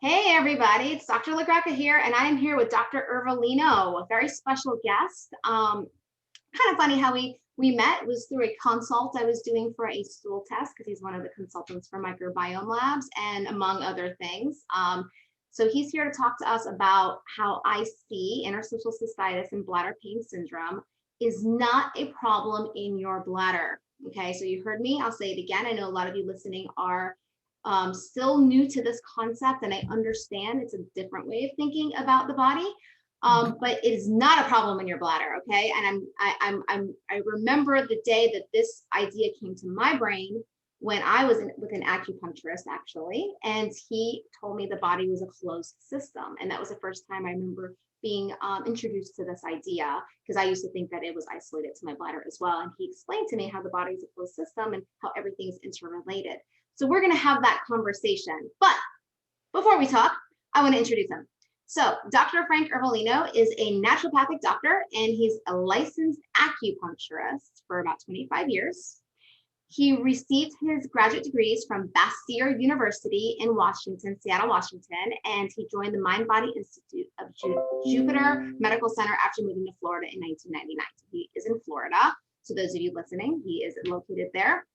Hey everybody, it's Dr. LaGreca here, and I am here with Dr. Ervolino, a very special guest. Kind of funny how we met was through a consult I was doing for a stool test because he's one of the consultants for Microbiome Labs and among other things. So he's here to talk to us about how IC, interstitial cystitis and bladder pain syndrome, is not a problem in your bladder. Okay, so you heard me, I'll say it again. I know a lot of you listening are still new to this concept, and I understand it's a different way of thinking about the body, but it is not a problem in your bladder. Okay, and I remember the day that this idea came to my brain when I was with an acupuncturist actually, and he told me the body was a closed system, and that was the first time I remember being introduced to this idea, because I used to think that it was isolated to my bladder as well. And he explained to me how the body is a closed system and how everything's interrelated. So we're going to have that conversation. But before we talk, I want to introduce him. So Dr. Frank Ervolino is a naturopathic doctor, and he's a licensed acupuncturist for about 25 years. He received his graduate degrees from Bastyr University in Washington, Seattle, Washington, and he joined the Mind Body Institute of Jupiter Medical Center after moving to Florida in 1999. So he is in Florida. So those of you listening, he is located there.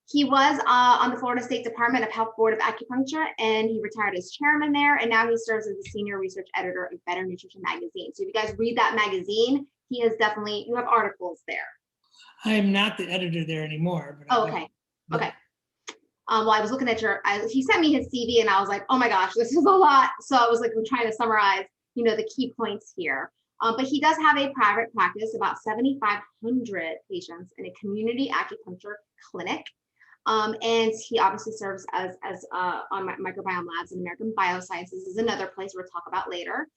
He was on the Florida State Department of Health Board of Acupuncture, and he retired as chairman there. And now he serves as the senior research editor of Better Nutrition magazine. So if you guys read that magazine, he is definitely, you have articles there. I am not the editor there anymore. But oh, okay. Okay. Well, I was looking at he sent me his CV, and I was like, oh my gosh, this is a lot. So I was like, I'm trying to summarize, the key points here. But he does have a private practice, about 7,500 patients in a community acupuncture clinic. And he obviously serves as on Microbiome Labs, and American Biosciences is another place we'll talk about later.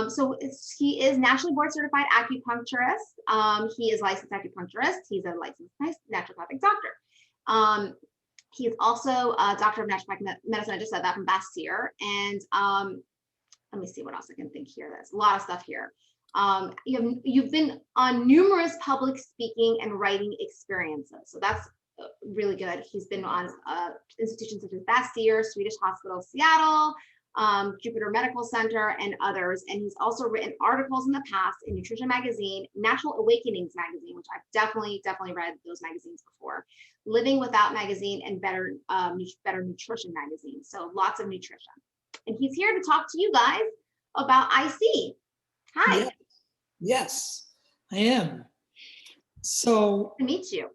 So he is nationally board certified acupuncturist. He is licensed acupuncturist. He's a licensed naturopathic doctor. He's also a doctor of naturopathic medicine. I just said that, from Bastyr. And let me see what else I can think here. There's a lot of stuff here. You've been on numerous public speaking and writing experiences. So that's really good. He's been on institutions such as Bastyr, Swedish Hospital, Seattle, Jupiter Medical Center, and others. And he's also written articles in the past in Nutrition Magazine, Natural Awakenings Magazine, which I've definitely read those magazines before, Living Without Magazine, and Better Nutrition Magazine. So lots of nutrition. And he's here to talk to you guys about IC. Hi. Yes, I am. So nice to meet you.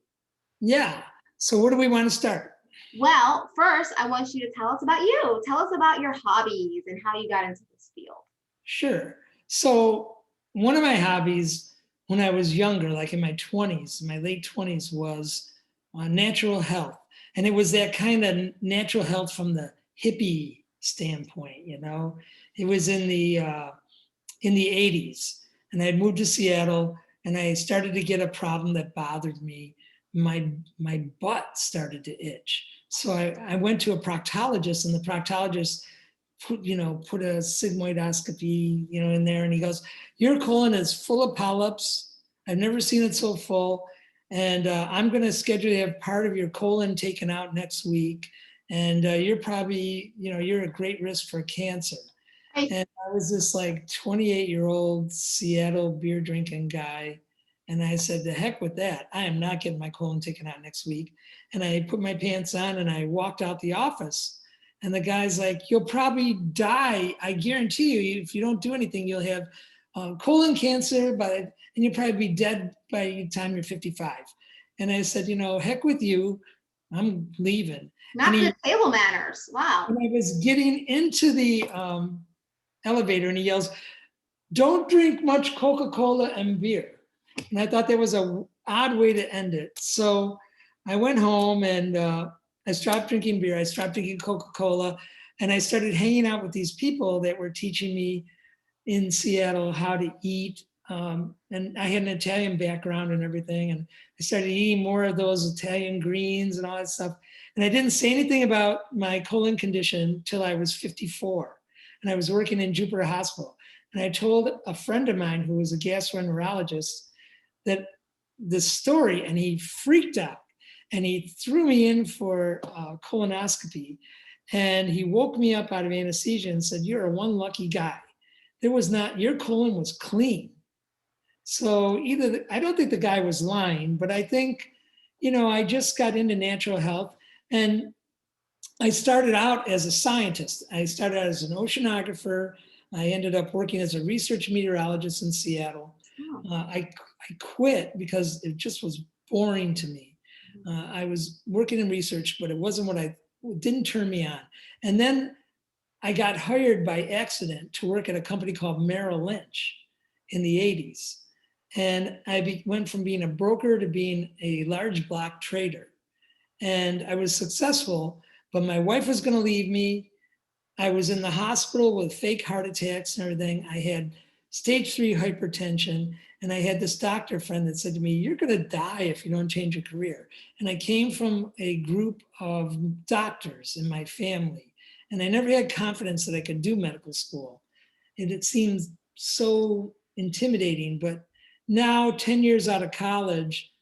Yeah. So where do we want to start? Well, first, I want you to tell us about you. Tell us about your hobbies and how you got into this field. Sure. So one of my hobbies when I was younger, like in my 20s, my late 20s, was natural health. And it was that kind of natural health from the hippie standpoint, It was in the 80s. And I had moved to Seattle, and I started to get a problem that bothered me. My butt started to itch. So I went to a proctologist, and the proctologist put a sigmoidoscopy, in there. And he goes, your colon is full of polyps. I've never seen it so full. And I'm going to schedule to have part of your colon taken out next week. And you're probably, you're a great risk for cancer. And I was this 28-year-old Seattle beer drinking guy. And I said, the heck with that. I am not getting my colon taken out next week. And I put my pants on and I walked out the office. And the guy's like, you'll probably die. I guarantee you, if you don't do anything, you'll have colon cancer, and you'll probably be dead by the time you're 55. And I said, heck with you. I'm leaving. Not good table manners. Wow. And I was getting into the elevator, and he yells, don't drink much Coca-Cola and beer. And I thought that was an odd way to end it. So I went home, and I stopped drinking beer. I stopped drinking Coca-Cola, and I started hanging out with these people that were teaching me in Seattle how to eat. And I had an Italian background and everything. And I started eating more of those Italian greens and all that stuff. And I didn't say anything about my colon condition till I was 54. And I was working in Jupiter Hospital. And I told a friend of mine who was a gastroenterologist that this story, and he freaked out, and he threw me in for colonoscopy. And he woke me up out of anesthesia and said, "You're a one lucky guy. Your colon was clean." So I don't think the guy was lying, but I think, I just got into natural health, and I started out as a scientist. I started out as an oceanographer. I ended up working as a research meteorologist in Seattle. Oh, I quit because it just was boring to me. I was working in research, but it didn't turn me on. And then I got hired by accident to work at a company called Merrill Lynch in the 80s. And went from being a broker to being a large block trader. And I was successful, but my wife was going to leave me. I was in the hospital with fake heart attacks and everything. I had stage 3 hypertension. And I had this doctor friend that said to me, "You're going to die if you don't change your career." And I came from a group of doctors in my family. And I never had confidence that I could do medical school. And it seems so intimidating. But now, 10 years out of college,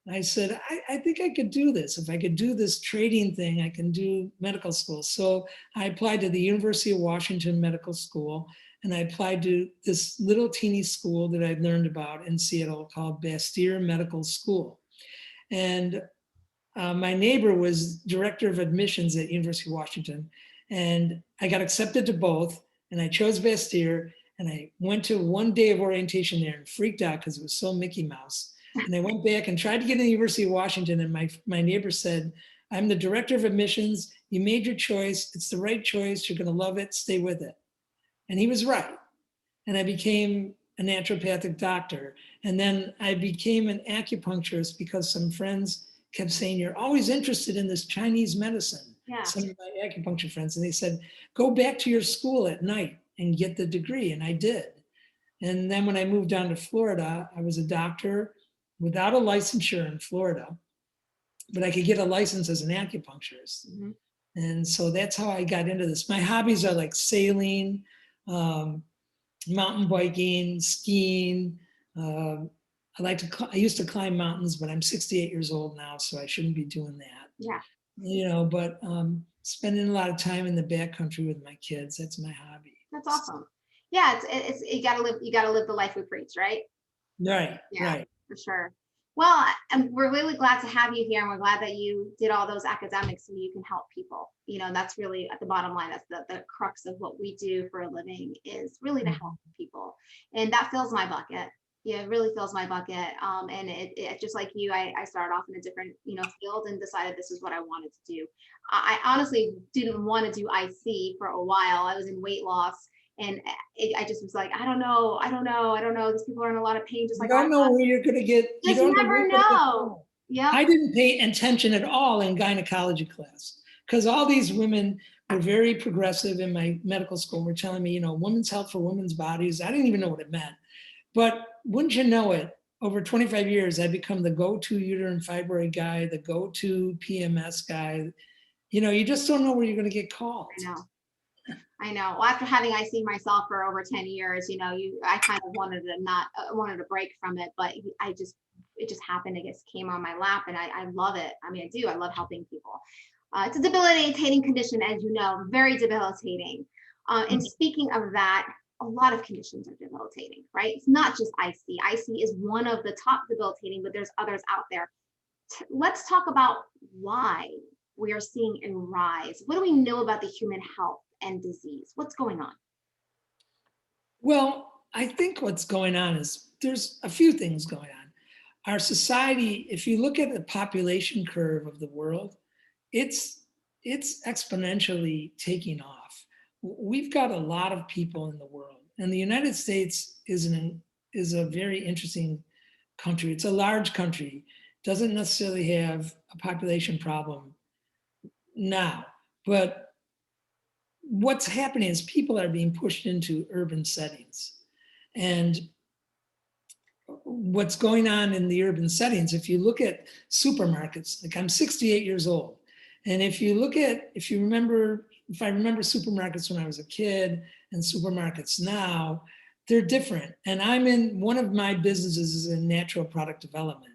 I said, I think I could do this. If I could do this trading thing, I can do medical school. So I applied to the University of Washington Medical School, and I applied to this little teeny school that I'd learned about in Seattle called Bastyr Medical School. And my neighbor was director of admissions at University of Washington, and I got accepted to both, and I chose Bastyr, and I went to one day of orientation there and freaked out because it was so Mickey Mouse. And I went back and tried to get into the University of Washington, and my neighbor said, "I'm the director of admissions. You made your choice. It's the right choice. You're going to love it. Stay with it." And he was right. And I became a naturopathic doctor. And then I became an acupuncturist because some friends kept saying, "You're always interested in this Chinese medicine." yeah. Some of my acupuncture friends, and they said, "Go back to your school at night and get the degree." And I did. And then when I moved down to Florida, I was a doctor without a licensure in Florida, but I could get a license as an acupuncturist. Mm-hmm. And so that's how I got into this. My hobbies are like sailing, mountain biking, skiing. I used to climb mountains, but I'm 68 years old now, so I shouldn't be doing that. Yeah. But spending a lot of time in the backcountry with my kids, that's my hobby. That's awesome. Yeah, it's you gotta live the life we preach, right? Right, Yeah, right. for sure. Well, and we're really glad to have you here, and we're glad that you did all those academics so you can help people. That's really at the bottom line. That's the crux of what we do for a living, is really to help people, and that fills my bucket. Yeah, it really fills my bucket. And it just like you, I started off in a different field and decided this is what I wanted to do. I honestly didn't want to do IC for a while. I was in weight loss. And I just was like, I don't know. These people are in a lot of pain. Just You like don't know where you're going to get. You just don't never know. Yeah. I didn't pay attention at all in gynecology class because all these women were very progressive in my medical school. Were telling me, women's health for women's bodies. I didn't even know what it meant. But wouldn't you know it, over 25 years, I've become the go-to uterine fibroid guy, the go-to PMS guy. You just don't know where you're going to get called. I know. Well, after having IC myself for over 10 years, I kind of wanted to break from it, but it just happened. It just came on my lap, and I love it. I mean, I do. I love helping people. It's a debilitating condition, as you know, very debilitating. And speaking of that, a lot of conditions are debilitating, right? It's not just IC. IC is one of the top debilitating, but there's others out there. Let's talk about why we are seeing a rise. What do we know about the human health and disease? What's going on? Well, I think what's going on is there's a few things going on. Our society, if you look at the population curve of the world, it's exponentially taking off. We've got a lot of people in the world, and the United States is a very interesting country. It's a large country, doesn't necessarily have a population problem now, but what's happening is people are being pushed into urban settings. And what's going on in the urban settings, if you look at supermarkets, like I'm 68 years old. And if I remember supermarkets when I was a kid and supermarkets now, they're different. And one of my businesses is in natural product development.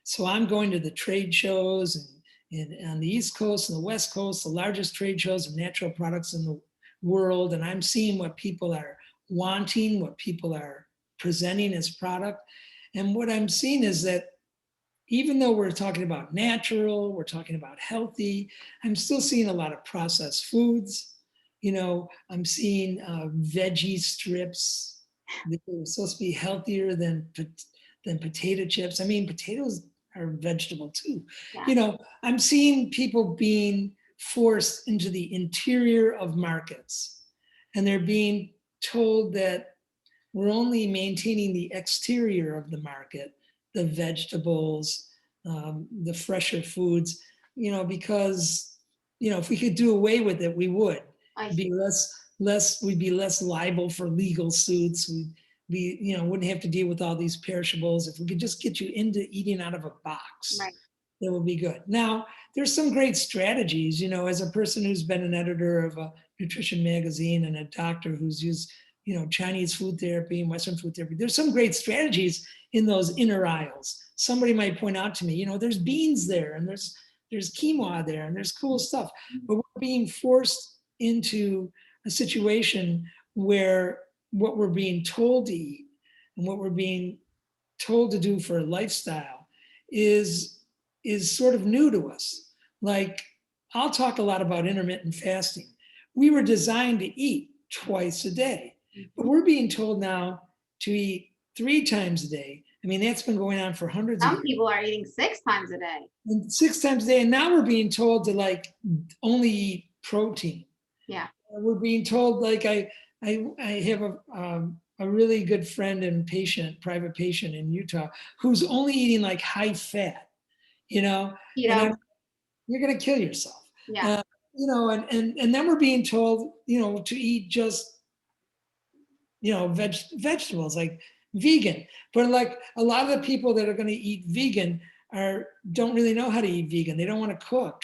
So I'm going to the trade shows and on the East Coast and the West Coast, the largest trade shows of natural products in the world. And I'm seeing what people are wanting, what people are presenting as product. And what I'm seeing is that even though we're talking about natural, we're talking about healthy, I'm still seeing a lot of processed foods. I'm seeing veggie strips that are supposed to be healthier than potato chips. I mean, potatoes are vegetable too. Yeah. I'm seeing people being forced into the interior of markets, and they're being told that we're only maintaining the exterior of the market, the vegetables, the fresher foods, because, if we could do away with it, we would be we'd be less liable for legal suits. Wouldn't have to deal with all these perishables. If we could just get you into eating out of a box, Right. that would be good. Now, there's some great strategies, as a person who's been an editor of a nutrition magazine and a doctor who's used Chinese food therapy and Western food therapy. There's some great strategies in those inner aisles. Somebody might point out to me, there's beans there, and there's quinoa there, and there's cool stuff. But we're being forced into a situation where what we're being told to eat and what we're being told to do for a lifestyle is sort of new to us. Like, I'll talk a lot about intermittent fasting. We were designed to eat twice a day. But we're being told now to eat 3 times a day. I mean, that's been going on for hundreds of years. Some people are eating 6 times a day. And 6 times a day. And now we're being told to only eat protein. Yeah. We're being told, I have a really good friend and private patient in Utah, who's only eating high fat, and you're going to kill yourself. Yeah. And then we're being told, to eat just vegetables, like vegan. But a lot of the people that are going to eat vegan don't really know how to eat vegan. They don't want to cook,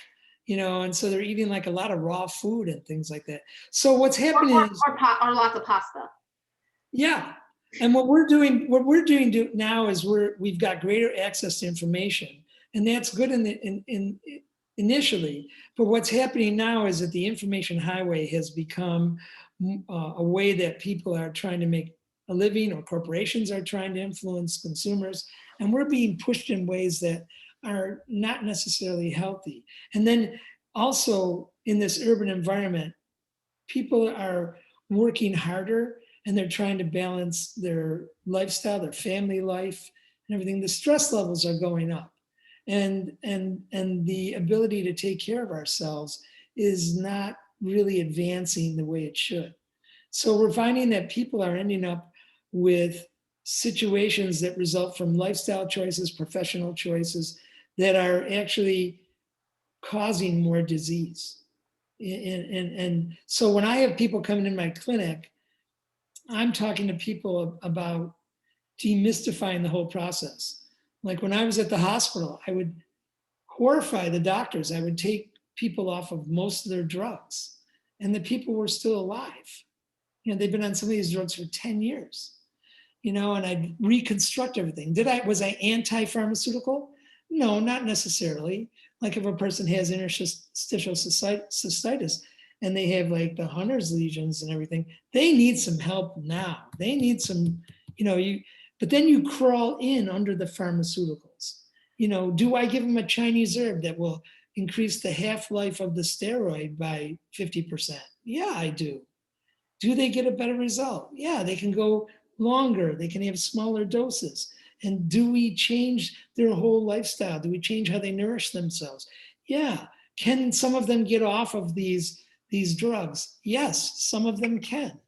and so they're eating a lot of raw food and things like that. So what's happening is or lots of pasta. Yeah. And what we're doing now is we've got greater access to information, and that's good initially. But what's happening now is that the information highway has become a way that people are trying to make a living, or corporations are trying to influence consumers, and we're being pushed in ways that are not necessarily healthy. And then also in this urban environment, people are working harder, and they're trying to balance their lifestyle, their family life, and everything. The stress levels are going up, and the ability to take care of ourselves is not really advancing the way it should. So we're finding that people are ending up with situations that result from lifestyle choices, professional choices, that are actually causing more disease. And so when I have people coming in my clinic, I'm talking to people about demystifying the whole process. Like when I was at the hospital, I would horrify the doctors. I would take people off of most of their drugs, and the people were still alive. They've been on some of these drugs for 10 years, and I'd reconstruct everything. Was I anti-pharmaceutical? No, not necessarily. Like if a person has interstitial cystitis and they have the Hunner's lesions and everything, they need some help now. They need some, but then you crawl in under the pharmaceuticals. Do I give them a Chinese herb that will increase the half-life of the steroid by 50%? Yeah, I do. Do they get a better result? Yeah, they can go longer. They can have smaller doses. And do we change their whole lifestyle? Do we change how they nourish themselves? Yeah. Can some of them get off of these drugs? Yes, some of them can.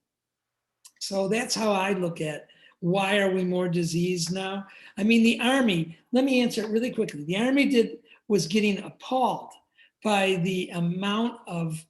So that's how I look at why are we more diseased now? I mean, the Army, let me answer it really quickly. The Army was getting appalled by the amount of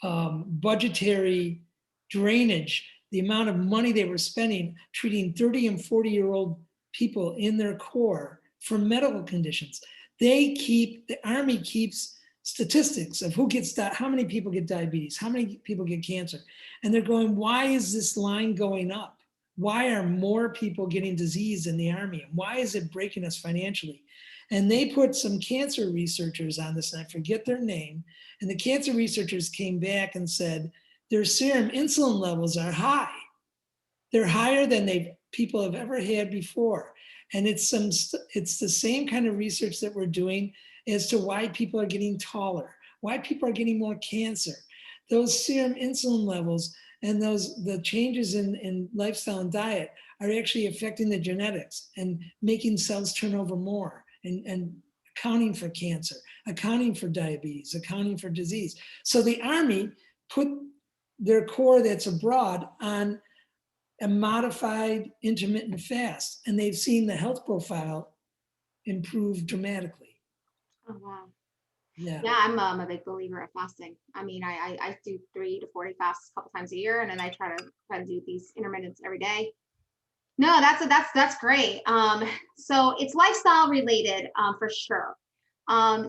budgetary drainage, the amount of money they were spending treating 30 and 40-year-old people in their Corps for medical conditions. The Army keeps statistics of how many people get diabetes, how many people get cancer. And they're going, why is this line going up? Why are more people getting disease in the Army? And why is it breaking us financially? And they put some cancer researchers on this, and I forget their name. And the cancer researchers came back and said their serum insulin levels are high. They're higher than people have ever had before. And it's the same kind of research that we're doing as to why people are getting taller, why people are getting more cancer. Those serum insulin levels and the changes in lifestyle and diet are actually affecting the genetics and making cells turn over more and accounting for cancer, accounting for diabetes, accounting for disease. So the Army put their core that's abroad on a modified intermittent fast, and they've seen the health profile improve dramatically. Oh, wow. Yeah. Yeah, I'm a big believer of fasting. I mean, I do 3 to 4 day fasts a couple times a year, and then I try to do these intermittents every day. No, that's great. So it's lifestyle related, for sure.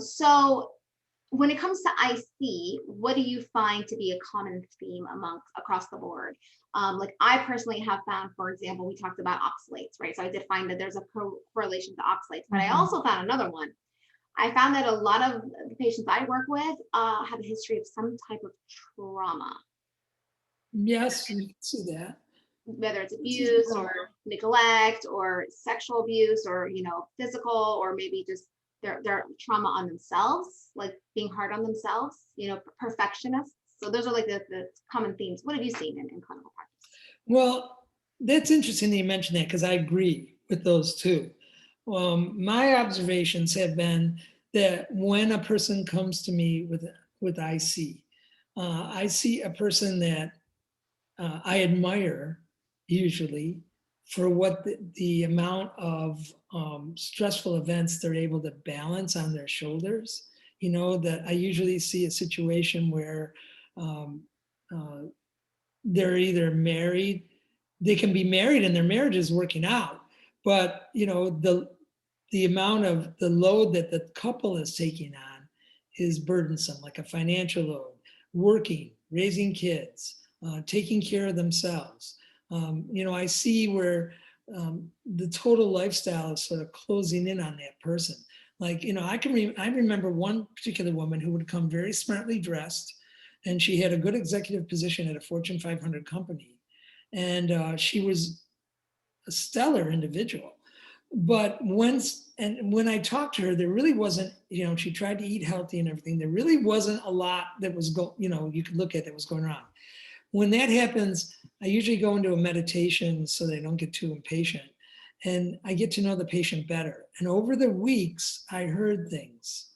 So when it comes to IC, what do you find to be a common theme across the board? Like I personally have found, for example, we talked about oxalates, right? So I did find that there's a correlation to oxalates, but I also found another one. I found that a lot of the patients I work with have a history of some type of trauma. Yes, you can see that. Whether it's abuse or neglect or sexual abuse or, physical, or maybe just their trauma on themselves, like being hard on themselves, perfectionists. So those are like the common themes. What have you seen in clinical practice? Well, that's interesting that you mentioned that, because I agree with those too. My observations have been that when a person comes to me with IC, I see a person that I admire usually for what the amount of stressful events they're able to balance on their shoulders. That I usually see a situation where they're either married, they can be married and their marriage is working out, but the amount of the load that the couple is taking on is burdensome, like a financial load, working, raising kids, taking care of themselves. I see where the total lifestyle is sort of closing in on that person. Like, I remember one particular woman who would come very smartly dressed, and she had a good executive position at a Fortune 500 company. And she was a stellar individual. But when I talked to her, there really wasn't, she tried to eat healthy and everything. There really wasn't a lot that was you could look at that was going on. When that happens, I usually go into a meditation so they don't get too impatient. And I get to know the patient better. And over the weeks, I heard things.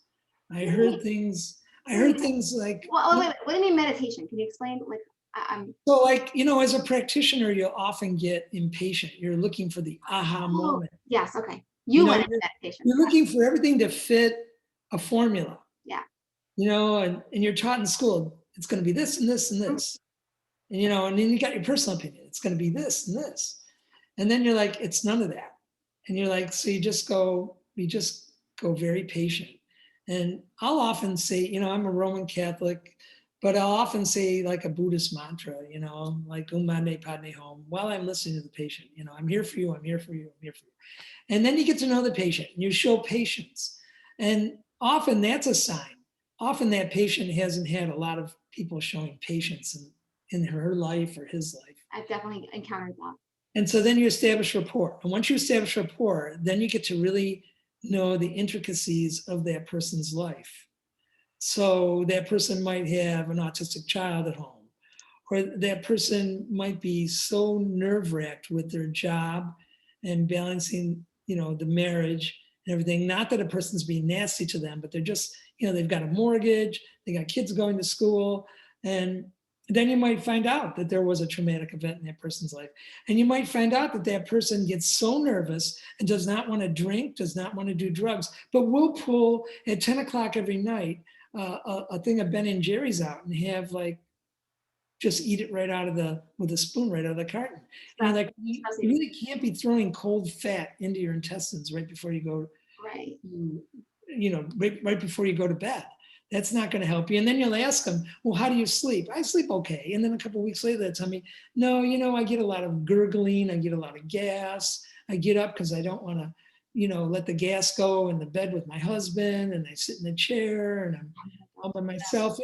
I heard things like. Well, wait, what do you mean meditation? Can you explain? Like, I'm. So, as a practitioner, you'll often get impatient. You're looking for the aha moment. Yes. Okay. You went into meditation. You're looking for everything to fit a formula. Yeah. And you're taught in school, it's going to be this and this and this. And, and then you got your personal opinion. It's going to be this and this. And then you're like, it's none of that. And you're like, so you just go very patient. And I'll often say, I'm a Roman Catholic, but I'll often say like a Buddhist mantra, like Om Mani Padme Hum, while I'm listening to the patient. I'm here for you, I'm here for you, I'm here for you. And then you get to know the patient and you show patience. And often that's a sign. Often that patient hasn't had a lot of people showing patience in her life or his life. I've definitely encountered that. And so then you establish rapport. And once you establish rapport, then you get to really know the intricacies of that person's life. So that person might have an autistic child at home, or that person might be so nerve-wracked with their job and balancing, the marriage and everything. Not that a person's being nasty to them, but they're just, they've got a mortgage, they got kids going to school, and then you might find out that there was a traumatic event in that person's life. And you might find out that that person gets so nervous and does not want to drink, does not want to do drugs, but will pull at 10 o'clock every night a thing of Ben and Jerry's out and have just eat it with a spoon right out of the carton. And like, you really can't be throwing cold fat into your intestines right before you go, right before you go to bed. That's not going to help you. And then you'll ask them, well, how do you sleep? I sleep okay. And then a couple of weeks later, they'll tell me, no, I get a lot of gurgling. I get a lot of gas. I get up because I don't want to, let the gas go in the bed with my husband, and I sit in the chair and I'm all by myself,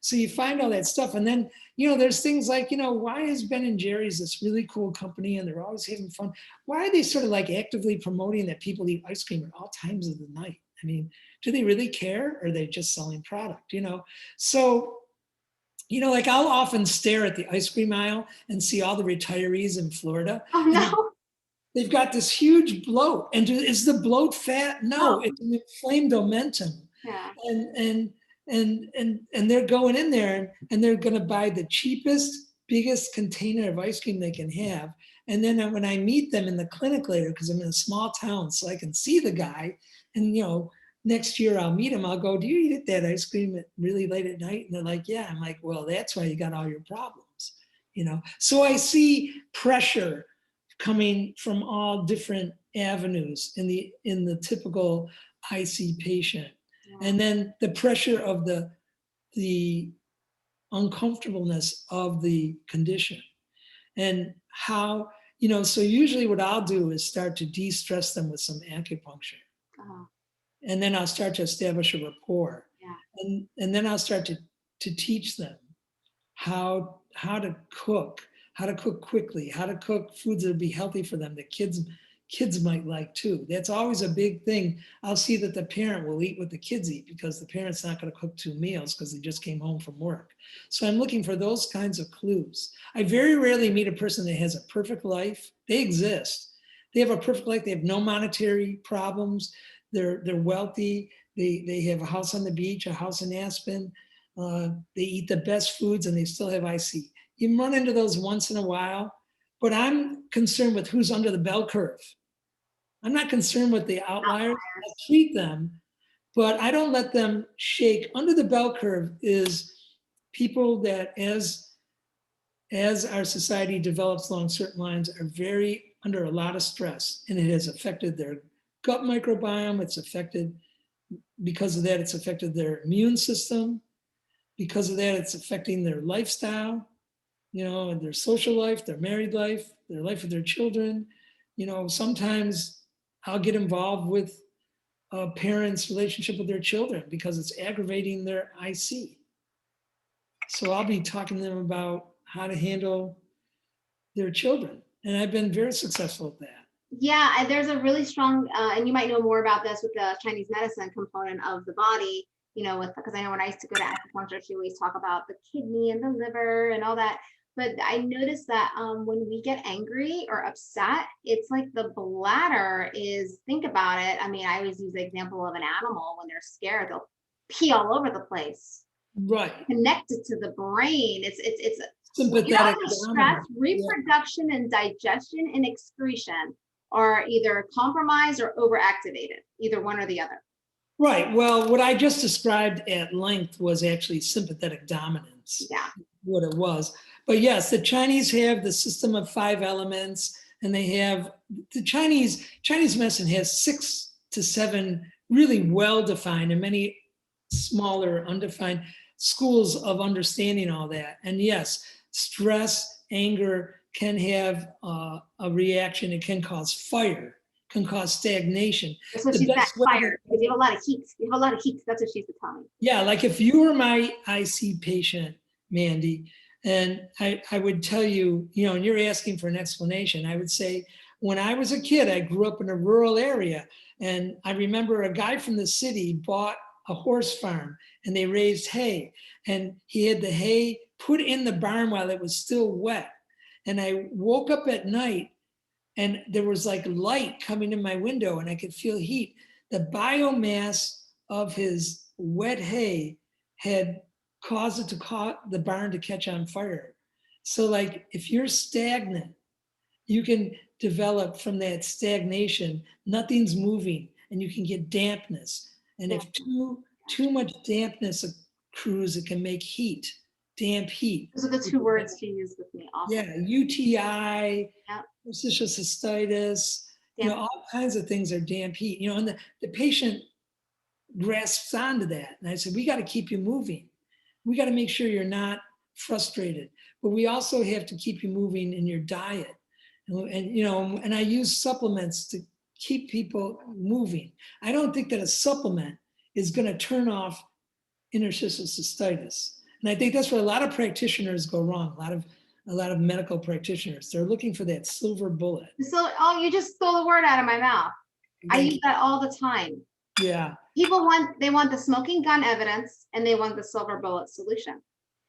so you find all that stuff. And then, there's things like, why is Ben and Jerry's this really cool company and they're always having fun? Why are they sort of like actively promoting that people eat ice cream at all times of the night? I mean, do they really care, or are they just selling product, So, like I'll often stare at the ice cream aisle and see all the retirees in Florida. Oh And no. they've got this huge bloat. And is the bloat fat? No, Oh. it's an inflamed omentum. Yeah. And they're going in there and they're going to buy the cheapest, biggest container of ice cream they can have. And then when I meet them in the clinic later, because I'm in a small town, so I can see the guy, and next year I'll meet him. I'll go, do you eat that ice cream at really late at night? And they're like, yeah. I'm like, well, that's why you got all your problems, So I see pressure coming from all different avenues in the typical IC patient. Yeah. And then the pressure of the uncomfortableness of the condition, and how, so usually what I'll do is start to de-stress them with some acupuncture. Oh. And then I'll start to establish a rapport. Yeah. And then I'll start to teach them how to cook quickly, how to cook foods that would be healthy for them, that kids might like too. That's always a big thing. I'll see that the parent will eat what the kids eat, because the parent's not going to cook 2 meals because they just came home from work. So I'm looking for those kinds of clues. I very rarely meet a person that has a perfect life. They exist. They have a perfect life. They have no monetary problems. They're wealthy. They have a house on the beach, a house in Aspen. They eat the best foods and they still have IC. You run into those once in a while, but I'm concerned with who's under the bell curve. I'm not concerned with the outliers. I treat them, but I don't let them shake. Under the bell curve is people that, as our society develops along certain lines, are very under a lot of stress, and it has affected their gut microbiome. It's affected, because of that, it's affected their immune system. Because of that, it's affecting their lifestyle, and their social life, their married life, their life with their children. Sometimes I'll get involved with a parent's relationship with their children because it's aggravating their IC. So I'll be talking to them about how to handle their children. And I've been very successful at that. Yeah, there's a really strong, and you might know more about this with the Chinese medicine component of the body, because I know when I used to go to acupuncture, she always talk about the kidney and the liver and all that. But I noticed that when we get angry or upset, it's like the bladder is, think about it. I mean, I always use the example of an animal. When they're scared, they'll pee all over the place. Right. Connected to the brain. It's sympathetic stress, reproduction, and digestion and excretion are either compromised or overactivated, either one or the other. Right. Well, what I just described at length was actually sympathetic dominance. Yeah. What it was. But yes, the Chinese have the system of 5 elements, and they have the Chinese medicine has 6 to 7 really well-defined and many smaller undefined schools of understanding all that. And yes, stress, anger can have a reaction. It can cause fire, can cause stagnation. So she's got fire because you have a lot of heat. You have a lot of heat. That's what she's telling me. Yeah, like if you were my IC patient, Mandy, and I would tell you, and you're asking for an explanation, I would say, when I was a kid, I grew up in a rural area, and I remember a guy from the city bought a horse farm, and they raised hay, and he had the hay put in the barn while it was still wet. And I woke up at night and there was like light coming in my window and I could feel heat. The biomass of his wet hay had caused it to cause the barn to catch on fire. So like if you're stagnant, you can develop from that stagnation, nothing's moving, and you can get dampness. And if too much dampness accrues, it can make heat, damp heat. Those are the 2 words she used with me. Awesome. Yeah, UTI, interstitial cystitis, all kinds of things are damp heat. And the patient grasps onto that. And I said, we got to keep you moving. We got to make sure you're not frustrated, but we also have to keep you moving in your diet. And I use supplements to keep people moving. I don't think that a supplement is going to turn off interstitial cystitis. And I think that's where a lot of practitioners go wrong. A lot of medical practitioners, they're looking for that silver bullet. So, oh, you just stole the word out of my mouth. I use that all the time. Yeah. People want the smoking gun evidence and they want the silver bullet solution.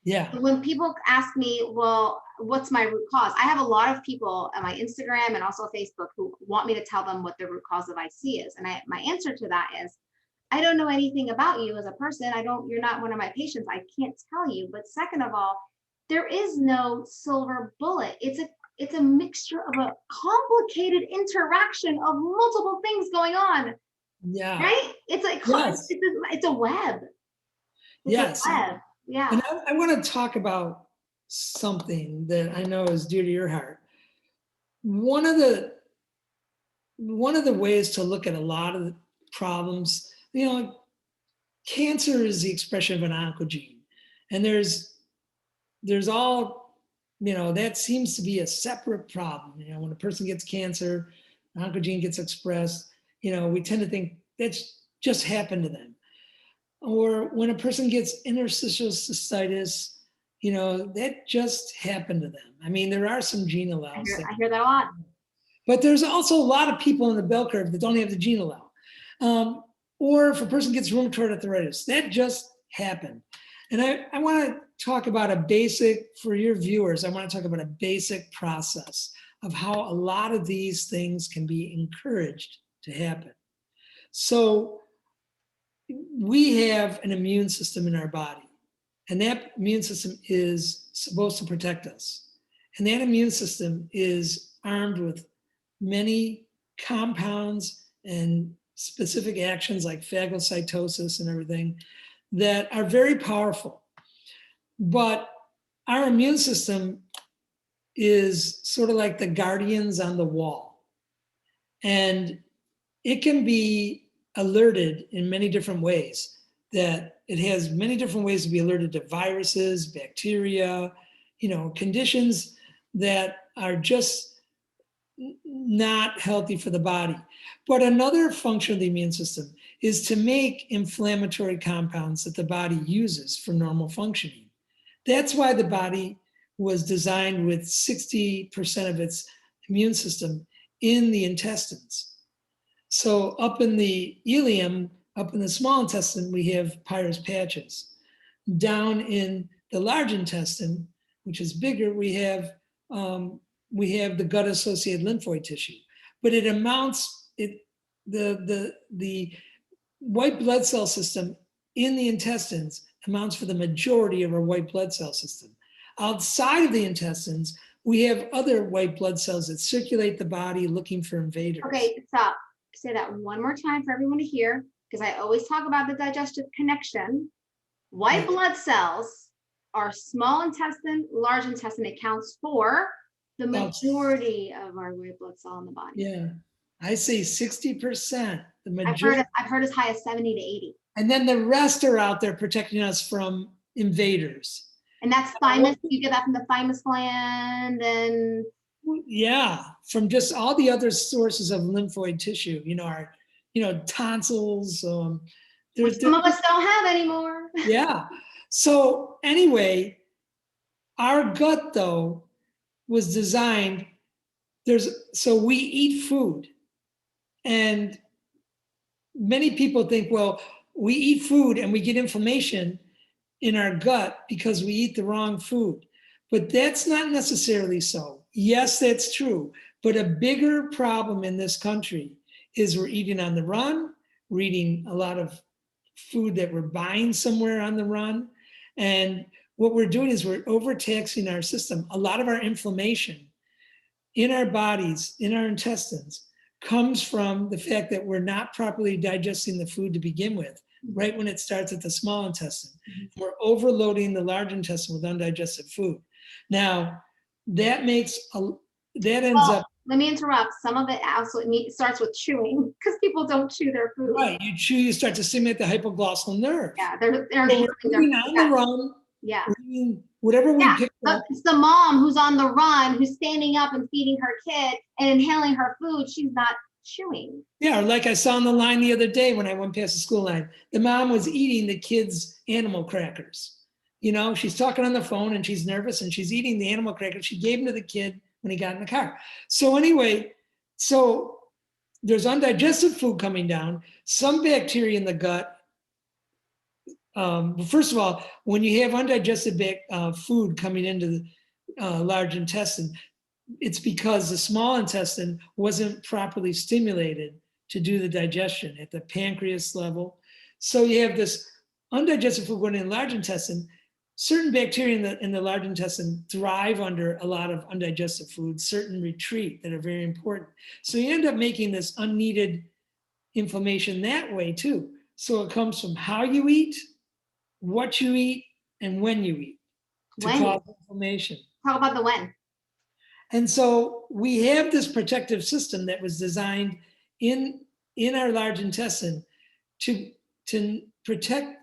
Yeah. When people ask me, well, what's my root cause? I have a lot of people on my Instagram and also Facebook who want me to tell them what the root cause of IC is. And my answer to that is, I don't know anything about you as a person. You're not one of my patients. I can't tell you. But second of all, there is no silver bullet. It's a mixture of a complicated interaction of multiple things going on. Yeah. Right? It's like, yes. It's a web. Yes. A web. Yeah. And I want to talk about something that I know is dear to your heart. One of the ways to look at a lot of the problems, cancer is the expression of an oncogene. And there's all, that seems to be a separate problem. When a person gets cancer, the oncogene gets expressed, we tend to think that's just happened to them. Or when a person gets interstitial cystitis, that just happened to them. I mean, there are some gene alleles. I hear that a lot. But there's also a lot of people in the bell curve that don't have the gene allele. Or if a person gets rheumatoid arthritis, that just happened. And I want to talk about for your viewers, I want to talk about a basic process of how a lot of these things can be encouraged to happen. So we have an immune system in our body, and that immune system is supposed to protect us. And that immune system is armed with many compounds and specific actions like phagocytosis and everything that are very powerful. But our immune system is sort of like the guardians on the wall. And it can be alerted in many different ways, that it has many different ways to be alerted to viruses, bacteria, conditions that are just not healthy for the body. But another function of the immune system is to make inflammatory compounds that the body uses for normal functioning. That's why the body was designed with 60% of its immune system in the intestines. So up in the ileum, up in the small intestine, we have Peyer's patches. Down in the large intestine, which is bigger, we have the gut-associated lymphoid tissue. But the white blood cell system in the intestines amounts for the majority of our white blood cell system. Outside of the intestines, we have other white blood cells that circulate the body looking for invaders. Okay, stop. Say that one more time for everyone to hear, because I always talk about the digestive connection. White blood cells are small intestine, large intestine. It counts for the majority of our white blood cell in the body. Yeah, I say 60%. The majority. I've heard as high as 70 to 80. And then the rest are out there protecting us from invaders. And that's thymus. You get that from the thymus gland, and yeah, from just all the other sources of lymphoid tissue. Our tonsils. Which some of us don't have anymore. Yeah. So anyway, our gut though was designed. So we eat food, and many people think, well, we eat food and we get inflammation in our gut because we eat the wrong food. But that's not necessarily so. Yes, that's true. But a bigger problem in this country is we're eating on the run. We're eating a lot of food that we're buying somewhere on the run. And what we're doing is we're overtaxing our system. A lot of our inflammation in our bodies, in our intestines, comes from the fact that we're not properly digesting the food to begin with, right when it starts at the small intestine. Mm-hmm. We're overloading the large intestine with undigested food. Now, that ends up. Let me interrupt. Some of it also starts with chewing, because people don't chew their food. Right, you chew, you start to stimulate the hypoglossal nerve. Yeah, they're on the run. Yeah. Whatever we pick up. It's the mom who's on the run, who's standing up and feeding her kid and inhaling her food. She's not chewing. Yeah, or like I saw on the line the other day when I went past the school line, the mom was eating the kids' animal crackers. You know, she's talking on the phone and she's nervous and she's eating the animal crackers. She gave them to the kid when he got in the car. So anyway, so there's undigested food coming down, some bacteria in the gut. First of all, when you have undigested food coming into the large intestine, it's because the small intestine wasn't properly stimulated to do the digestion at the pancreas level. So you have this undigested food going in the large intestine. Certain bacteria in the large intestine thrive under a lot of undigested food, certain retreat that are very important. So you end up making this unneeded inflammation that way too. So it comes from how you eat, what you eat, and when you eat to cause inflammation. Talk about the when. And so we have this protective system that was designed in our large intestine to protect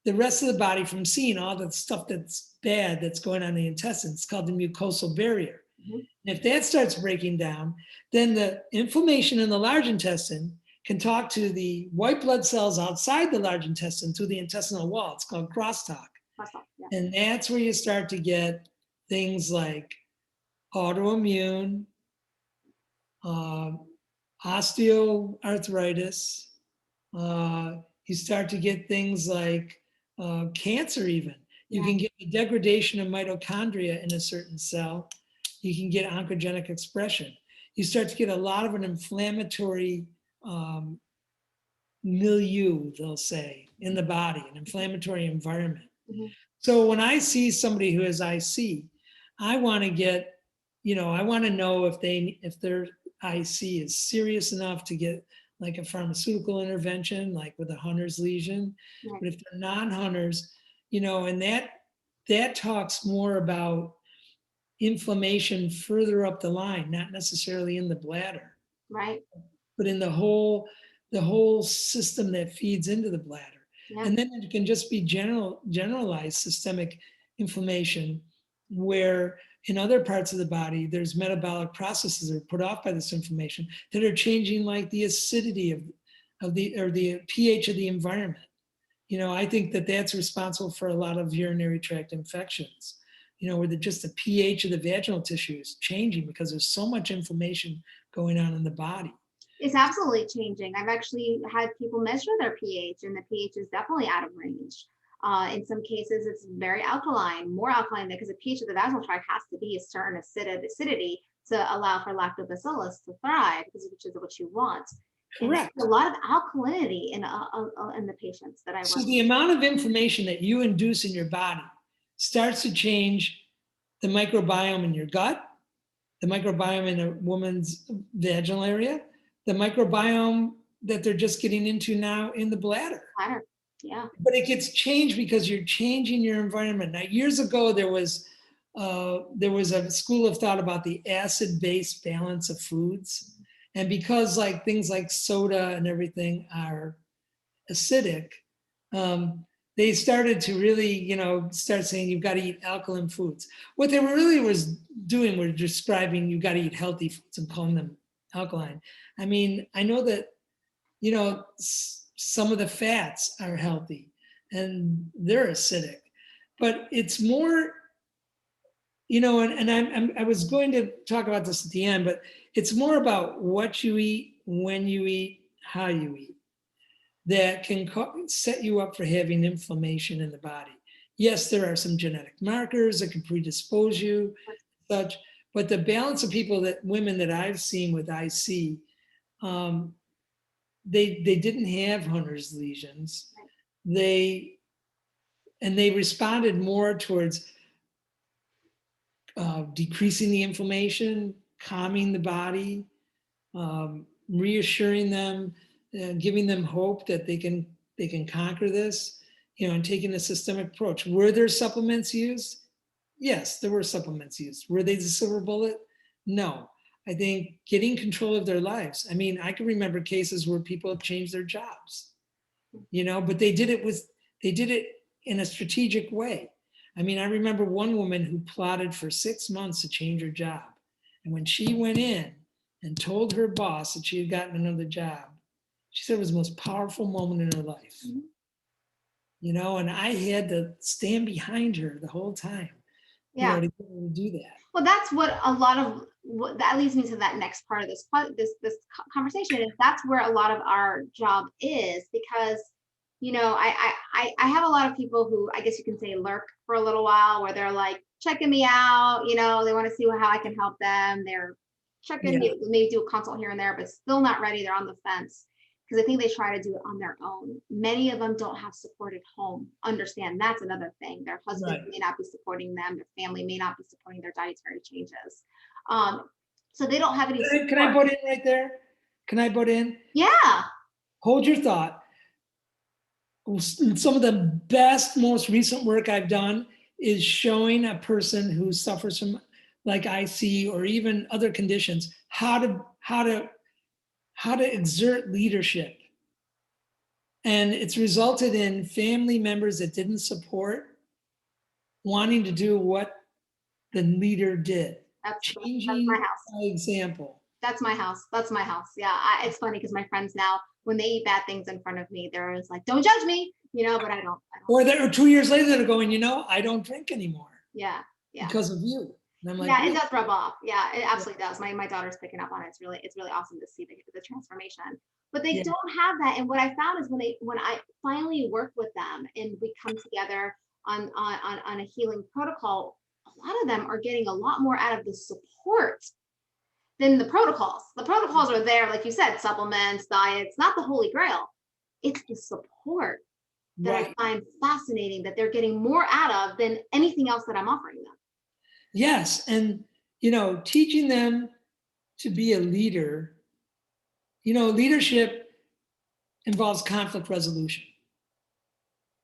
the rest of the body from seeing all the stuff that's bad that's going on in the intestine. It's called the mucosal barrier. Mm-hmm. And if that starts breaking down, then the inflammation in the large intestine can talk to the white blood cells outside the large intestine through the intestinal wall. It's called crosstalk. Yeah. And that's where you start to get things like autoimmune, osteoarthritis. You start to get things like cancer even. You can get the degradation of mitochondria in a certain cell. You can get oncogenic expression. You start to get a lot of an inflammatory milieu, they'll say, in the body, an inflammatory environment. Mm-hmm. So when I see somebody who has IC, I want to get, I want to know if their IC is serious enough to get like a pharmaceutical intervention, like with a Hunter's lesion. Right. But if they're non-Hunters, and that talks more about inflammation further up the line, not necessarily in the bladder, right? But in the whole system that feeds into the bladder. Yeah. And then it can just be generalized systemic inflammation, where in other parts of the body, there's metabolic processes that are put off by this inflammation that are changing, like the acidity of the pH of the environment. I think that's responsible for a lot of urinary tract infections, where just the pH of the vaginal tissue is changing because there's so much inflammation going on in the body. It's absolutely changing. I've actually had people measure their pH, and the pH is definitely out of range. In some cases, it's very alkaline, more alkaline, because the pH of the vaginal tract has to be a certain acidity to allow for lactobacillus to thrive, which is what you want. Correct. A lot of alkalinity in the patients that I work with. So the amount of inflammation that you induce in your body starts to change the microbiome in your gut, the microbiome in a woman's vaginal area, the microbiome that they're just getting into now in the bladder. Yeah. But it gets changed because you're changing your environment. Now, years ago, there was a school of thought about the acid-base balance of foods. And because things like soda and everything are acidic, they started to really, start saying you've got to eat alkaline foods. What they really was doing was describing you've got to eat healthy foods and calling them alkaline. I mean, I know that, some of the fats are healthy and they're acidic, but it's more, and I was going to talk about this at the end, but it's more about what you eat, when you eat, how you eat, that can set you up for having inflammation in the body. Yes, there are some genetic markers that can predispose you, such, but the balance of women that I've seen with IC, they didn't have Hunter's lesions. They responded more towards decreasing the inflammation, calming the body, reassuring them, giving them hope that they can conquer this, and taking a systemic approach. Were there supplements used? Yes, there were supplements used. Were they the silver bullet? No. I think getting control of their lives. I mean, I can remember cases where people have changed their jobs, but they did it in a strategic way. I mean, I remember one woman who plotted for 6 months to change her job. And when she went in, and told her boss that she had gotten another job, she said it was the most powerful moment in her life. Mhm. You know, and I had to stand behind her the whole time, you Yeah. know, to get her to do that. Well, that's what a lot of what that leads me to that next part of this conversation is that's where a lot of our job is because I have a lot of people who I guess you can say lurk for a little while where they're like checking me out, they want to see how I can help them. They're checking Yeah. me, maybe do a consult here and there, but still not ready. They're on the fence because I think they try to do it on their own. Many of them don't have support at home. Understand that's another thing. Their husbands Right. may not be supporting them. Their family may not be supporting their dietary changes. So they don't have any support. Can I butt in right there? Can I butt in? Yeah. Hold your thought. Some of the best, most recent work I've done is showing a person who suffers from like IC or even other conditions how to exert leadership. And it's resulted in family members that didn't support wanting to do what the leader did, That's my changing house. by example. That's my house. That's my house. Yeah. It's funny because my friends now, when they eat bad things in front of me, they're always like, don't judge me, but I don't. Or 2 years later, they're going, I don't drink anymore Yeah. Yeah. because of you. And I'm like, Yeah, it really? does rub off. Yeah, it absolutely does. My daughter's picking up on it. It's really awesome to see the transformation. But they Yeah. don't have that. And what I found is when I finally work with them and we come together on a healing protocol, a lot of them are getting a lot more out of the support than the protocols. The protocols are there, like you said, supplements, diets, not the holy grail. It's the support that Right. I find fascinating that they're getting more out of than anything else that I'm offering them. Yes. And, teaching them to be a leader, leadership involves conflict resolution.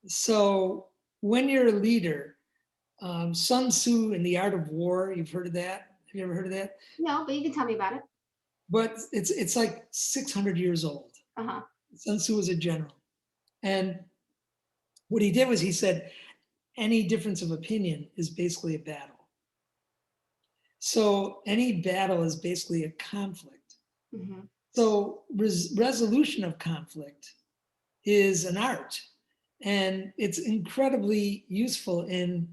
So when you're a leader, Sun Tzu in The Art of War, you've heard of that? Have you ever heard of that? No, but you can tell me about it. But it's like 600 years old. Uh-huh. Sun Tzu was a general. And what he did was he said, any difference of opinion is basically a battle. So any battle is basically a conflict. Mm-hmm. So resolution of conflict is an art. And it's incredibly useful in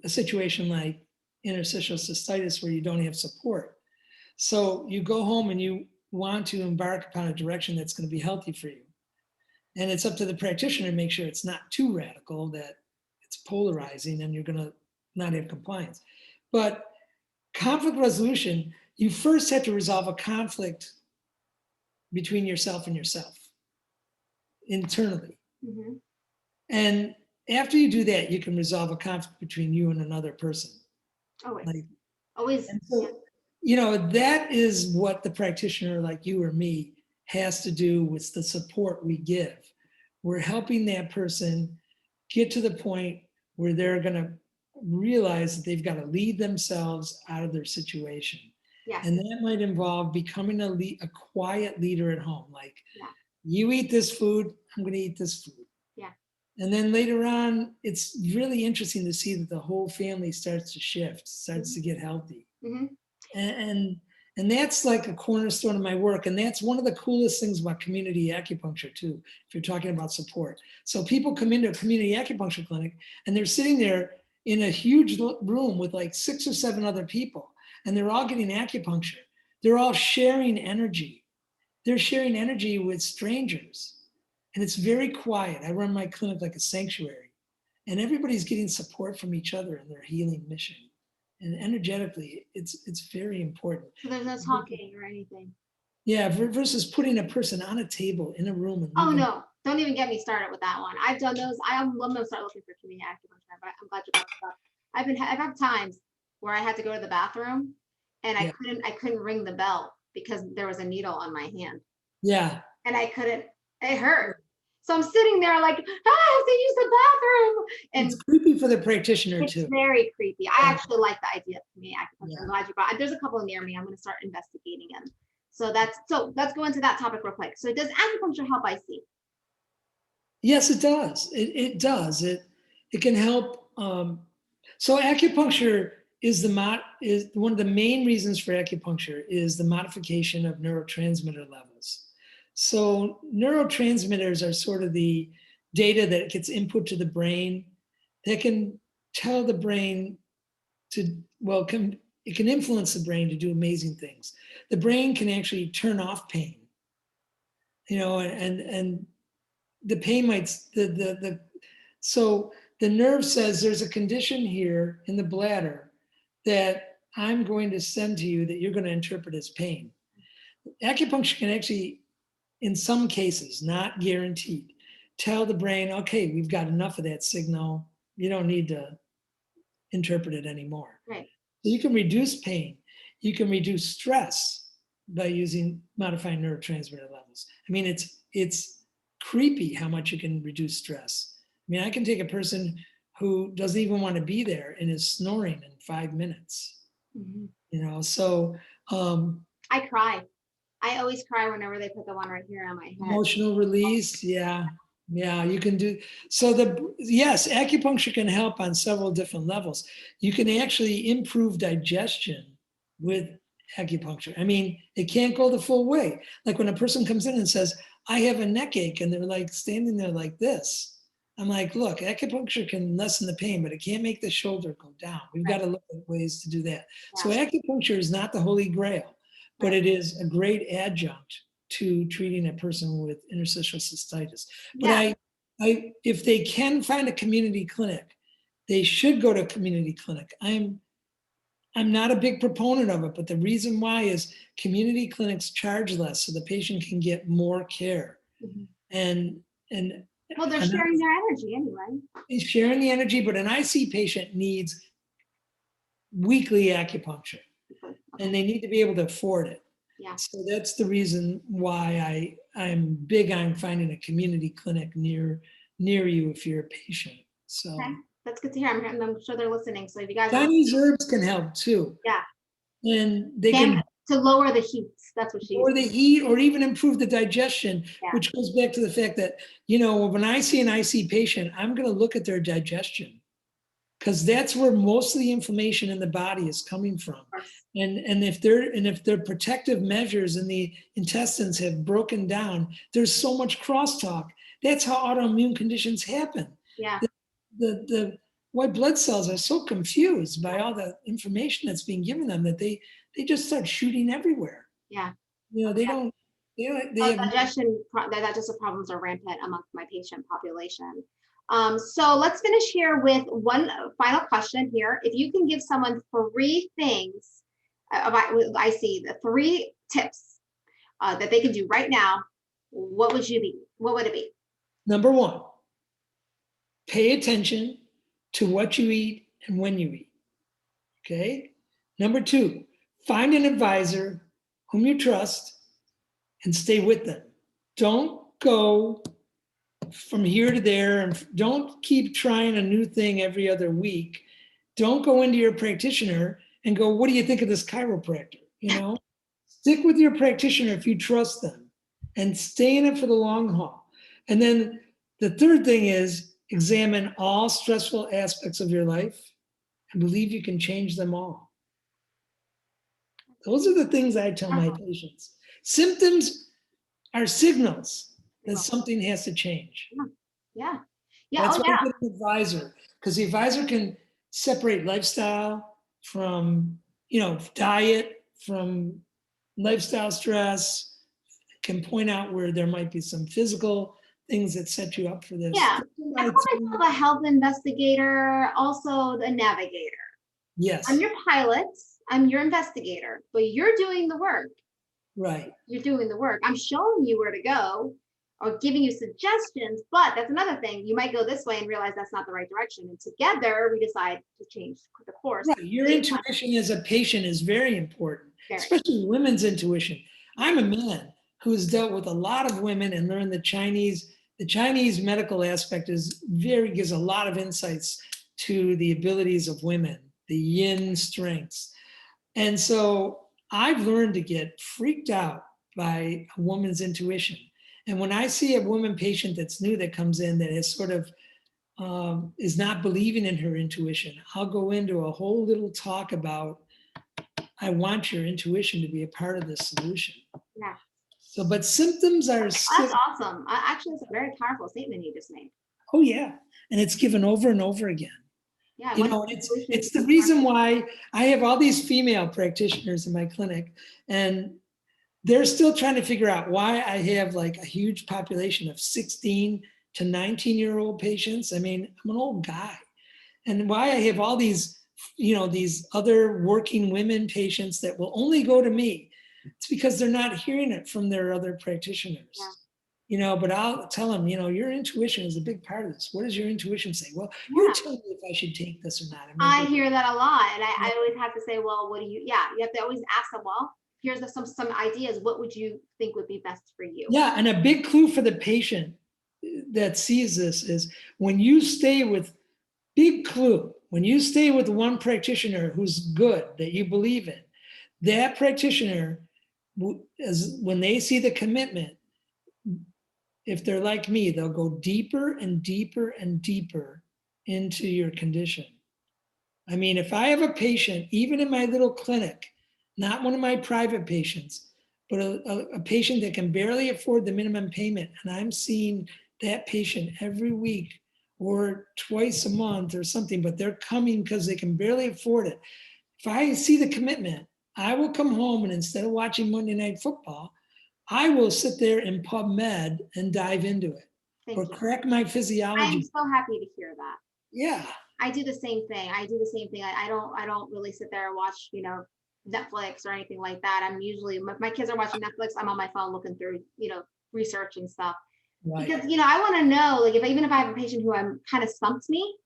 a situation like interstitial cystitis where you don't have support. So you go home and you want to embark upon a direction that's going to be healthy for you. And it's up to the practitioner to make sure it's not too radical, that it's polarizing and you're going to not have compliance. But conflict resolution, you first have to resolve a conflict between yourself and yourself internally. Mm-hmm. And after you do that, you can resolve a conflict between you and another person. Always. Like, Always. and so, that is what the practitioner like you or me has to do with the support we give. We're helping that person get to the point where they're going to realize that they've got to lead themselves out of their situation. Yes. And that might involve becoming a quiet leader at home. Like, Yeah. You eat this food, I'm going to eat this food. Yeah. And then later on, it's really interesting to see that the whole family starts to shift, starts to get healthy. Mm-hmm. And that's like a cornerstone of my work. And that's one of the coolest things about community acupuncture too, if you're talking about support. So people come into a community acupuncture clinic and they're sitting there in a huge room with like 6 or 7 other people, and they're all getting acupuncture. They're all sharing energy. They're sharing energy with strangers. And it's very quiet. I run my clinic like a sanctuary, and everybody's getting support from each other in their healing mission. And energetically, it's very important. So there's no talking or anything. Yeah, versus putting a person on a table in a room. And Oh no, don't even get me started with that one. I've done those. I'm gonna start looking for community acupuncture, but I'm glad you brought this up. I've had times where I had to go to the bathroom and I couldn't ring the bell because there was a needle on my hand. Yeah. And it hurt. So I'm sitting there like, I have to use the bathroom. And it's creepy for the practitioner it's too. Very creepy. I actually like the idea of community acupuncture. Yeah. I'm glad you brought. There's a couple near me. I'm going to start investigating them. So let's go into that topic real quick. So does acupuncture help IC? Yes, it does. It does. It can help. So acupuncture is one of the main reasons for acupuncture is the modification of neurotransmitter levels. So neurotransmitters are sort of the data that gets input to the brain that can tell the brain to, well, it can influence the brain to do amazing things. The brain can actually turn off pain, and the pain might, so the nerve says there's a condition here in the bladder that I'm going to send to you that you're going to interpret as pain. Acupuncture can actually, in some cases, not guaranteed, tell the brain, okay, we've got enough of that signal. You don't need to interpret it anymore. Right. So you can reduce pain. You can reduce stress by modifying neurotransmitter levels. I mean, it's creepy how much you can reduce stress. I mean, I can take a person who doesn't even want to be there and is snoring in 5 minutes. Mm-hmm. So I cry. I always cry whenever they put the one right here on my head. Emotional release, yeah, you can do. So yes, acupuncture can help on several different levels. You can actually improve digestion with acupuncture. I mean, it can't go the full way. Like when a person comes in and says, I have a neck ache, and they're like standing there like this. I'm like, look, acupuncture can lessen the pain, but it can't make the shoulder go down. We've got to look at ways to do that. Yeah. So acupuncture is not the holy grail, but it is a great adjunct to treating a person with interstitial cystitis. But if they can find a community clinic, they should go to a community clinic. I'm not a big proponent of it, but the reason why is community clinics charge less so the patient can get more care. Mm-hmm. And well, they're sharing their energy anyway. They're sharing the energy, but an IC patient needs weekly acupuncture, and they need to be able to afford it. Yeah. So that's the reason why I'm big on finding a community clinic near you if you're a patient. So okay. That's good to hear. I'm sure they're listening. So if you guys Chinese herbs can help too. Yeah. And they can to lower the heat. That's what she lower the heat or even improve the digestion, which goes back to the fact that, when I see an IC patient, I'm going to look at their digestion, because that's where most of the inflammation in the body is coming from. And if their protective measures in the intestines have broken down, there's so much crosstalk. That's how autoimmune conditions happen. Yeah. The white blood cells are so confused by all the information that's being given them that they just start shooting everywhere. Yeah. They don't. Digestive problems are rampant amongst my patient population. So let's finish here with one final question here. If you can give someone 3 things I see the 3 tips that they can do right now, what would it be? Number 1, pay attention to what you eat and when you eat. Okay. Number 2, find an advisor whom you trust and stay with them. Don't go from here to there, and don't keep trying a new thing every other week. Don't go into your practitioner and go, what do you think of this chiropractor? Stick with your practitioner if you trust them, and stay in it for the long haul. And then the third thing is examine all stressful aspects of your life and believe you can change them all. Those are the things I tell my patients. Symptoms are signals that something has to change. Yeah. That's why I get an advisor, because the advisor can separate lifestyle from, diet, from lifestyle stress, can point out where there might be some physical things that set you up for this. Yeah. I call myself a health investigator, also the navigator. Yes. I'm your pilot, I'm your investigator, but you're doing the work. Right. You're doing the work. I'm showing you where to go or giving you suggestions, but that's another thing. You might go this way and realize that's not the right direction. And together we decide to change the course. Right. Your intuition as a patient is very important, especially women's intuition. I'm a man who's dealt with a lot of women and learned the Chinese medical aspect gives a lot of insights to the abilities of women, the yin strengths. And so I've learned to get freaked out by a woman's intuition. And when I see a woman patient that's new that comes in that has sort of is not believing in her intuition, I'll go into a whole little talk about, I want your intuition to be a part of the solution. Yeah. So, but symptoms are That's still, awesome. Actually, it's a very powerful statement you just made. oh yeah, and it's given over and over again. Yeah. You know, it's the reason why I have all these female practitioners in my clinic, and they're still trying to figure out why I have like a huge population of 16 to 19-year-old patients. I mean, I'm an old guy, and why I have all these, you know, these other working women patients that will only go to me. It's because they're not hearing it from their other practitioners. Yeah. You know, but I'll tell them, you know, your intuition is a big part of this. What does your intuition say? Well, Yeah. you tell me if I should take this or not. I hear that a lot. And I always have to say, well, what do you, yeah, you have to always ask them, well, here's some ideas. What would you think would be best for you? Yeah, and a big clue for the patient that sees this is when you stay with, big clue, when you stay with one practitioner who's good, that you believe in, that practitioner, when they see the commitment, if they're like me, they'll go deeper and deeper and deeper into your condition. I mean, if I have a patient, even in my little clinic, not one of my private patients, but a patient that can barely afford the minimum payment, and I'm seeing that patient every week or twice a month or something, but they're coming because they can barely afford it. If I see the commitment, I will come home, and instead of watching Monday Night Football, I will sit there in PubMed and dive into it. Thank or you. correct my I am physiology. so happy to hear that. Yeah. I do the same thing. I don't really sit there and watch, you know, Netflix or anything like that. I'm usually, if my kids are watching Netflix, I'm on my phone looking through, you know, research and stuff. Right. Because, you know, I want to know, like, even if I have a patient who I'm kind of stumps me,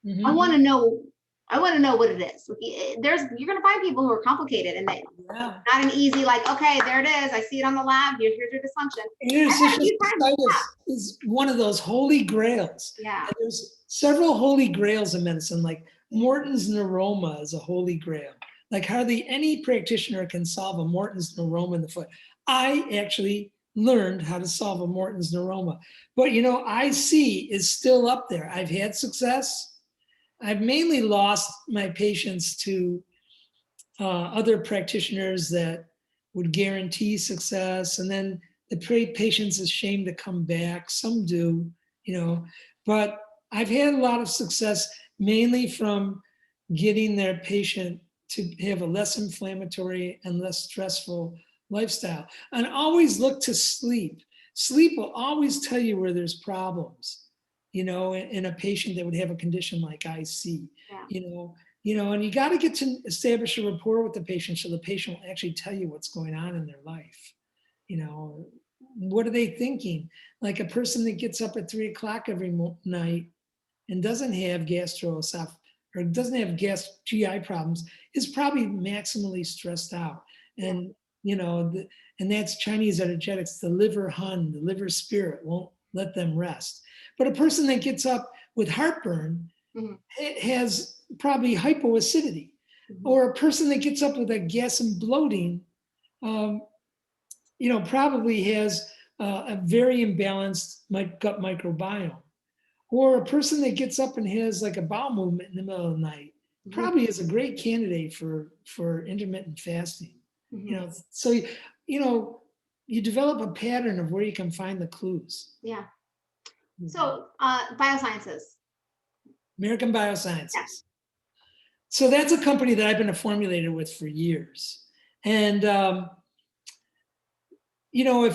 Mhm. I want to know what it is. You're going to find people who are complicated, and they Yeah. not an easy, like, okay, there it is. I see it on the lab. Here's your dysfunction. Interstitial cystitis is one of those holy grails. Yeah. And there's several holy grails in medicine, like Morton's neuroma is a holy grail. Like hardly any practitioner can solve a Morton's neuroma in the foot. I actually learned how to solve a Morton's neuroma. But you know, IC is still up there. I've had success. I've mainly lost my patients to other practitioners that would guarantee success, and then the patient's ashamed to come back. Some do, you know, but I've had a lot of success mainly from getting their patient to have a less inflammatory and less stressful lifestyle. And always look to sleep. Sleep will always tell you where there's problems, you know, in a patient that would have a condition like IC, Yeah. you know, and you got to get to establish a rapport with the patient so the patient will actually tell you what's going on in their life. You know, what are they thinking? Like a person that gets up at 3 o'clock every night and doesn't have gastroesophageal or doesn't have GI problems is probably maximally stressed out. And, you know, and that's Chinese energetics, the liver hun, the liver spirit won't let them rest. But a person that gets up with heartburn, it has probably hypoacidity. Or a person that gets up with a gas and bloating, you know, probably has a very imbalanced gut microbiome. Or a person that gets up and has like a bowel movement in the middle of the night probably is a great candidate for intermittent fasting. You know, so you know, you develop a pattern of where you can find the clues. Yeah. So Biosciences. American Biosciences. Yeah. So that's a company that I've been a formulator with for years. And you know,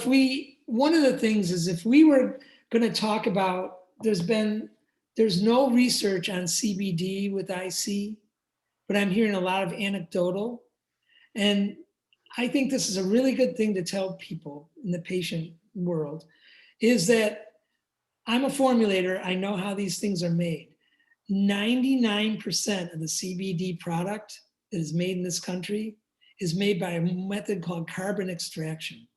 one of the things is if we were going to talk about, there's no research on CBD with IC, but I'm hearing a lot of anecdotal. And I think this is a really good thing to tell people in the patient world, is that I'm a formulator. I know how these things are made. 99% of the CBD product that is made in this country is made by a method called carbon extraction.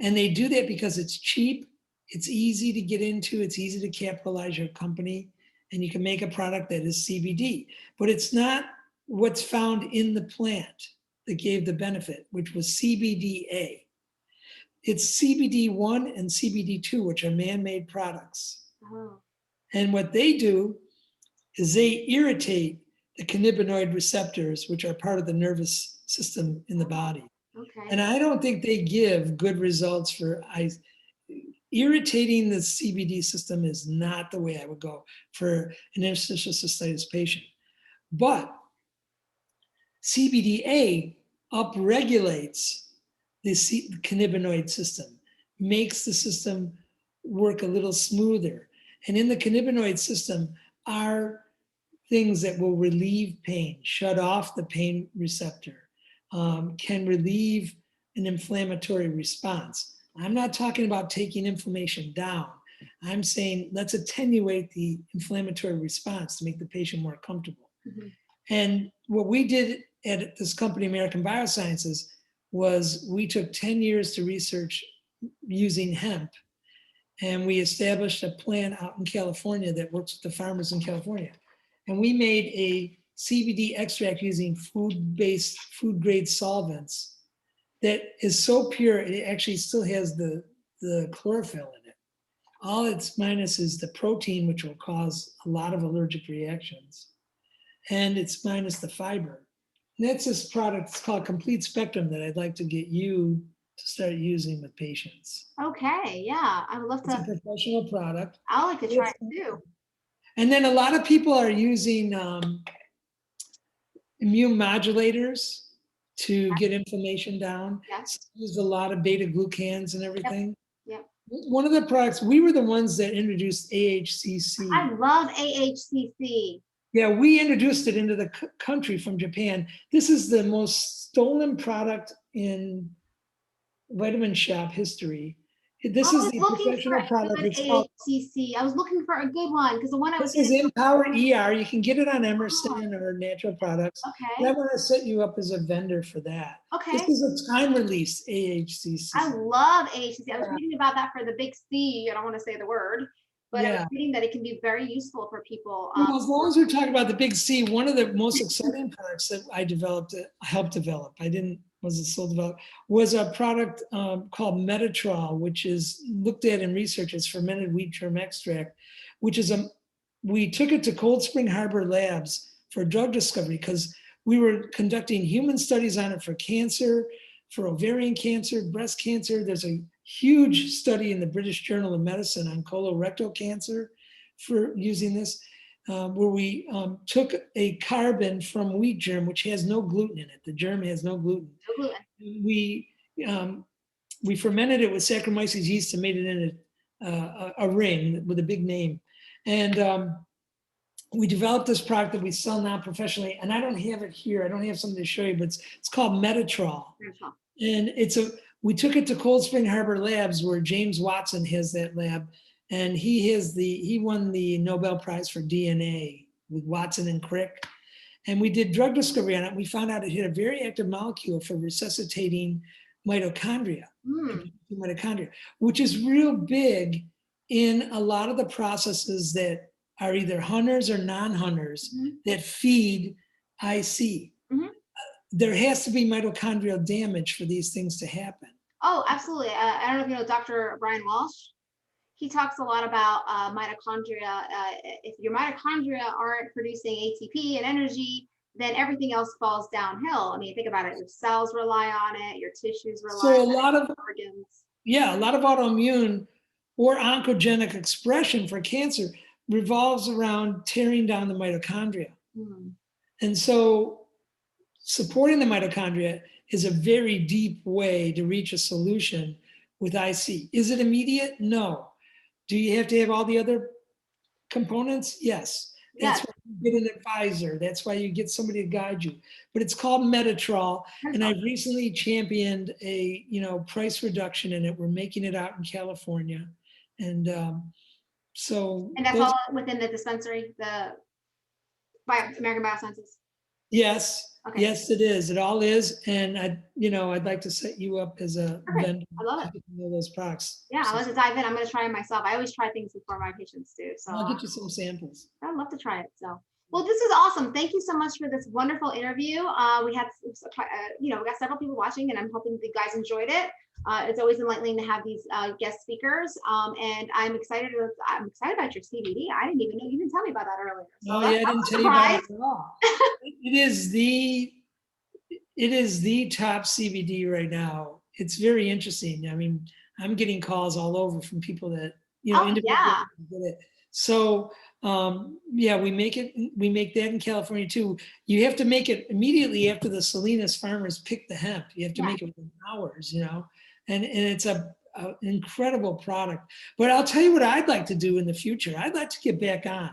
And they do that because it's cheap, it's easy to get into, it's easy to capitalize your company, and you can make a product that is CBD. But it's not what's found in the plant that gave the benefit, which was CBDA. It's CBD1 and CBD2, which are man-made products. Oh. And what they do is they irritate the cannabinoid receptors, which are part of the nervous system in the body. Okay. And I don't think they give good results for irritating the CBD system is not the way I would go for an interstitial cystitis patient. But CBDA upregulates the cannabinoid system, makes the system work a little smoother. And in the cannabinoid system are things that will relieve pain, shut off the pain receptor, can relieve an inflammatory response. I'm not talking about taking inflammation down. I'm saying let's attenuate the inflammatory response to make the patient more comfortable. Mm-hmm. And what we did at this company, American Biosciences, was we took 10 years to research using hemp. And we established a plant out in California that works with the farmers in California. And we made a CBD extract using food grade solvents that is so pure, it actually still has the chlorophyll in it. All it's minus is the protein, which will cause a lot of allergic reactions. And it's minus the fiber. And that's this product, it's called Complete Spectrum, that I'd like to get you to start using with patients. Okay, yeah, I would love It's to. a professional product. I like to try it too. And then a lot of people are using immune modulators to get inflammation down. Yes. Use a lot of beta glucans and everything. Yep. One of the products, we were the ones that introduced AHCC. I love AHCC. Yeah, we introduced it into the country from Japan. This is the most stolen product in vitamin shop history. This is the professional product. It's called AHCC. I was looking for a good one because the one I was. This is Empower ER. You can get it on Emerson or Natural Products. Okay. I want to set you up as a vendor for that. Okay. This is a time release AHCC. I love AHCC. I was reading about that for the big C. I don't want to say the word, but I was reading that it can be very useful for people. Well, as long as we're talking about the big C, one of the most exciting products that I helped develop, was a product called Metatrol, which is looked at in research as fermented wheat germ extract, which is we took it to Cold Spring Harbor Labs for drug discovery because we were conducting human studies on it for cancer, for ovarian cancer, breast cancer. There's a huge study in the British Journal of Medicine on colorectal cancer for using this, where we took a carbon from wheat germ, which has no gluten in it. The germ has no gluten. No gluten. We fermented it with Saccharomyces yeast and made it in a ring with a big name. And we developed this product that we sell now professionally. And I don't have it here. I don't have something to show you, but it's called Metatrol. And we took it to Cold Spring Harbor Labs, where James Watson has that lab. And he won the Nobel Prize for DNA with Watson and Crick. And we did drug discovery on it. We found out it had a very active molecule for resuscitating mitochondria, which is real big in a lot of the processes that are either hunters or non-hunters that feed IC. There has to be mitochondrial damage for these things to happen. Oh, absolutely. I don't know if you know Dr. Brian Walsh. He talks a lot about mitochondria. If your mitochondria aren't producing ATP and energy, then everything else falls downhill. I mean, think about it. Your cells rely on it. Your tissues rely on it. So a lot of organs. Yeah, a lot of autoimmune or oncogenic expression for cancer revolves around tearing down the mitochondria. And so supporting the mitochondria is a very deep way to reach a solution with IC. Is it immediate? No. Do you have to have all the other components? Yes. That's why you get an advisor. That's why you get somebody to guide you. But it's called Metatrol, and I've recently championed a price reduction in it. We're making it out in California, and so. And that's all within the dispensary, the American Biosciences. Yes. Okay. Yes, it is. It all is, and I'd like to set you up as a vendor. I love it. Those products. Yeah, I want to dive in. I'm going to try it myself. I always try things before my patients do. So I'll get you some samples. I'd love to try it. So Well, this is awesome. Thank you so much for this wonderful interview. We had, we got several people watching, and I'm hoping you guys enjoyed it. It's always enlightening to have these guest speakers, and I'm excited. I'm excited about your CBD. I didn't even know you didn't tell me about that earlier. So Oh yeah, I didn't tell you about it at all. It is the top CBD right now. It's very interesting. I mean, I'm getting calls all over from people that yeah. Get it. So yeah, we make that in California too. You have to make it immediately after the Salinas farmers pick the hemp. You have to make it within hours, and it's an incredible product. But I'll tell you what I'd like to do in the future. I'd like to get back on.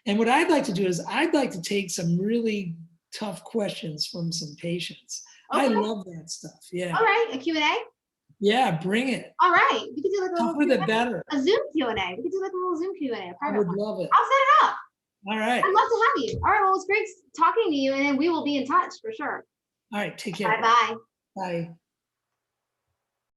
And what I'd like to do is I'd like to take some really tough questions from some patients. Okay. I love that stuff. Yeah. All right. A Q&A? Yeah, bring it. All right. We could do like a tougher the better. A Zoom Q&A. We could do like a little Zoom Q&A. I would love it. I'll set it up. All right. I'd love to have you. All right. Well, it's great talking to you, and then we will be in touch for sure. All right. Take care. Bye-bye. Bye.